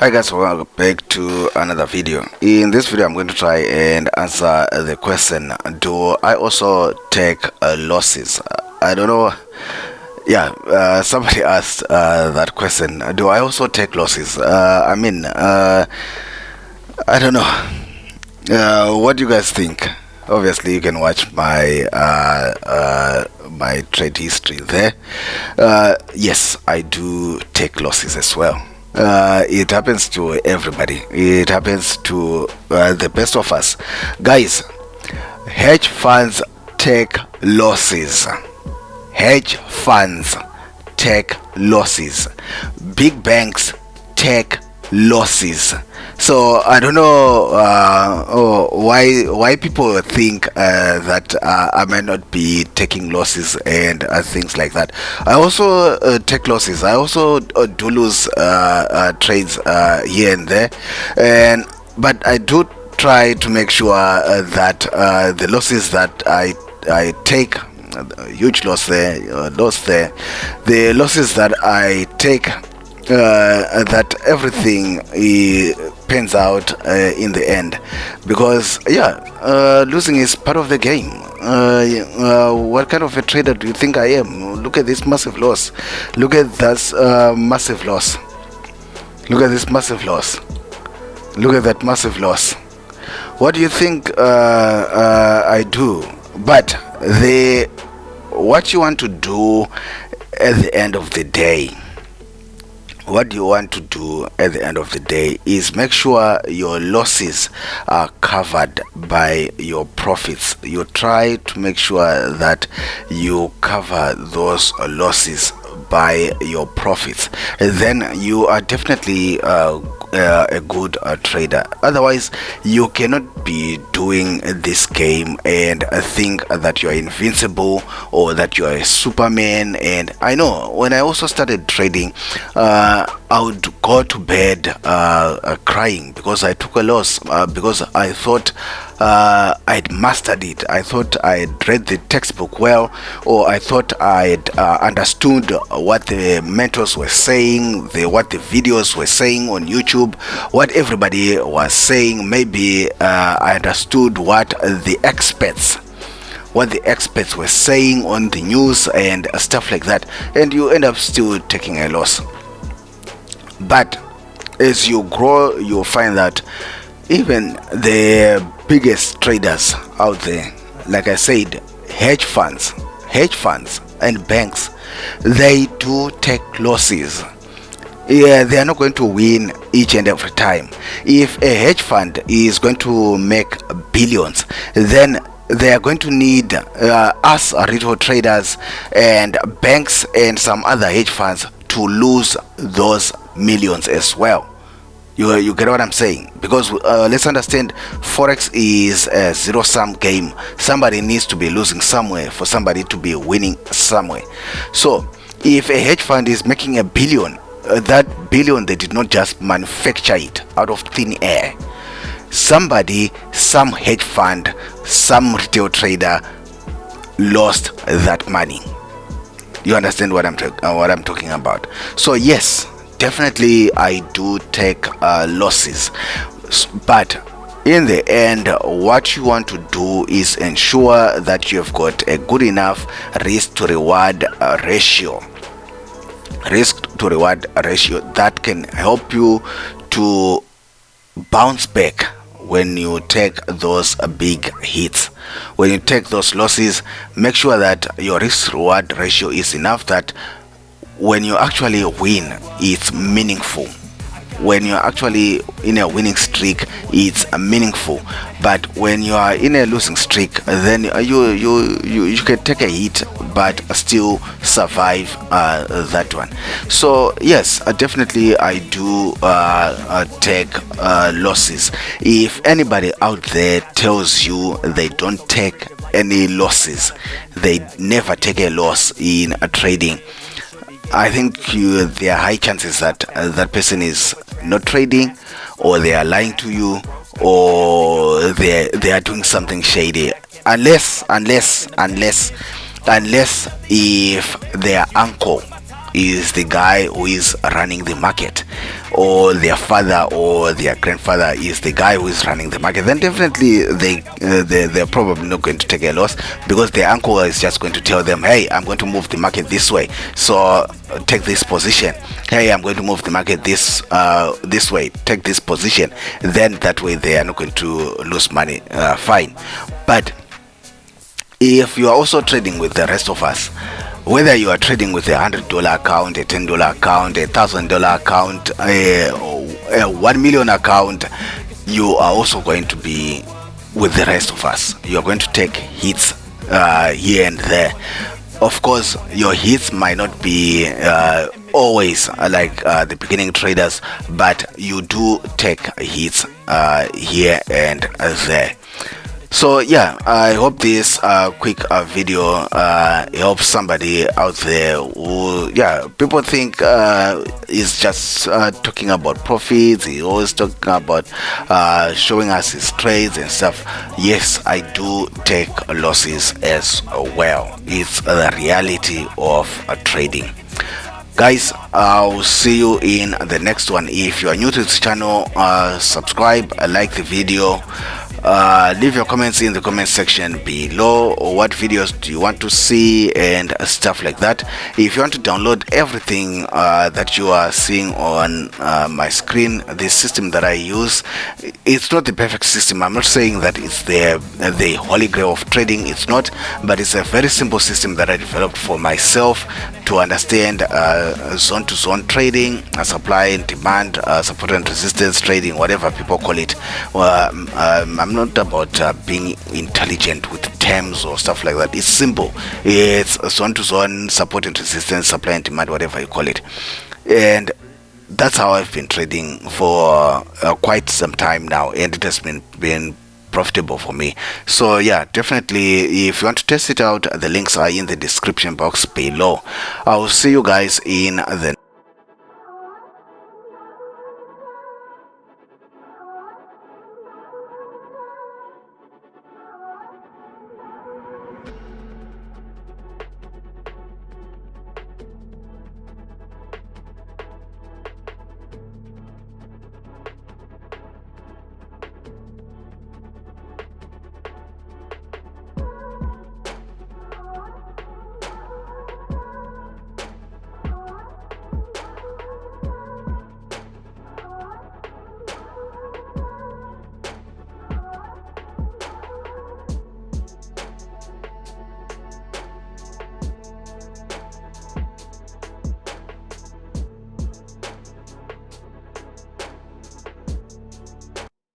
Hi guys, welcome back to another video. In this video I'm going to try and answer the question, do I also take losses? I don't know. Somebody asked that question, do I also take losses? I don't know. What do you guys think? Obviously you can watch my my trade history there. Yes, I do take losses as well. It happens to everybody. It happens to the best of us. Guys, hedge funds take losses. Hedge funds take losses. Big banks take losses. So I don't know why people think that I might not be taking losses and things like that. I also take losses. I also do lose trades here and there, but I do try to make sure that the losses that I take, huge loss there, the losses that I take, that everything pans out in the end, because losing is part of the game. What kind of a trader do you think I am? Look at this massive loss. Look at this massive loss. Look at this massive loss. Look at that massive loss. What do you think I do? But what you want to do at the end of the day, what you want to do at the end of the day is make sure your losses are covered by your profits. You try to make sure that you cover those losses by your profits, and then you are definitely a good trader. Otherwise you cannot be doing this game and think that you are invincible or that you are a superman. And I know when I also started trading, I would go to bed crying because I took a loss, because I thought I'd mastered it. I thought I'd read the textbook well, or I thought I'd understood what the mentors were saying, what the videos were saying on YouTube, what everybody was saying. Maybe I understood what the experts were saying on the news and stuff like that, and you end up still taking a loss. But as you grow, you'll find that even the biggest traders out there, like I said, hedge funds and banks, they do take losses. Yeah, they are not going to win each and every time. If a hedge fund is going to make billions, then they are going to need us retail traders and banks and some other hedge funds to lose those millions as well. You get what I'm saying? Because let's understand, forex is a zero-sum game. Somebody needs to be losing somewhere for somebody to be winning somewhere. So if a hedge fund is making $1 billion, that billion, they did not just manufacture it out of thin air. Somebody, some hedge fund, some retail trader lost that money. You understand what I'm talking about? So yes, definitely I do take losses, but in the end, what you want to do is ensure that you've got a good enough risk to reward ratio that can help you to bounce back when you take those big hits. When you take those losses, make sure that your risk reward ratio is enough that when you actually win, it's meaningful. When you're actually in a winning streak, it's meaningful. But when you are in a losing streak, then you can take a hit but still survive that one. So yes, definitely I do take losses. If anybody out there tells you they don't take any losses, they never take a loss in trading, I think there are high chances that that person is not trading, or they are lying to you, or they are doing something shady. Unless if their uncle is the guy who is running the market, or their father or their grandfather is the guy who is running the market, then definitely they're probably not going to take a loss, because their uncle is just going to tell them, hey, I'm going to move the market this way, so take this position. Hey, I'm going to move the market this way, take this position. Then that way they are not going to lose money. Fine. But if you are also trading with the rest of us, whether you are trading with $100 account, a $10 account, a $1,000 account, a 1 million account, you are also going to be with the rest of us. You are going to take hits here and there. Of course, your hits might not be always like the beginning traders, but you do take hits here and there. So yeah, I hope this quick video helps somebody out there who, people think he's just talking about profits. He's always talking about showing us his trades and stuff. Yes, I do take losses as well. It's the reality of trading. Guys, I'll see you in the next one. If you are new to this channel, subscribe, like the video. Leave your comments in the comment section below. What videos do you want to see and stuff like that. If you want to download everything that you are seeing on my screen, this system that I use, it's not the perfect system. I'm not saying that it's the holy grail of trading. It's not, but it's a very simple system that I developed for myself to understand zone to zone trading, supply and demand, support and resistance trading, whatever people call it. I'm not about being intelligent with terms or stuff like that. It's simple. It's zone to zone, support and resistance, supply and demand, whatever you call it. And that's how I've been trading for quite some time now, and it has been profitable for me. So yeah, definitely, if you want to test it out, the links are in the description box below. I will see you guys in the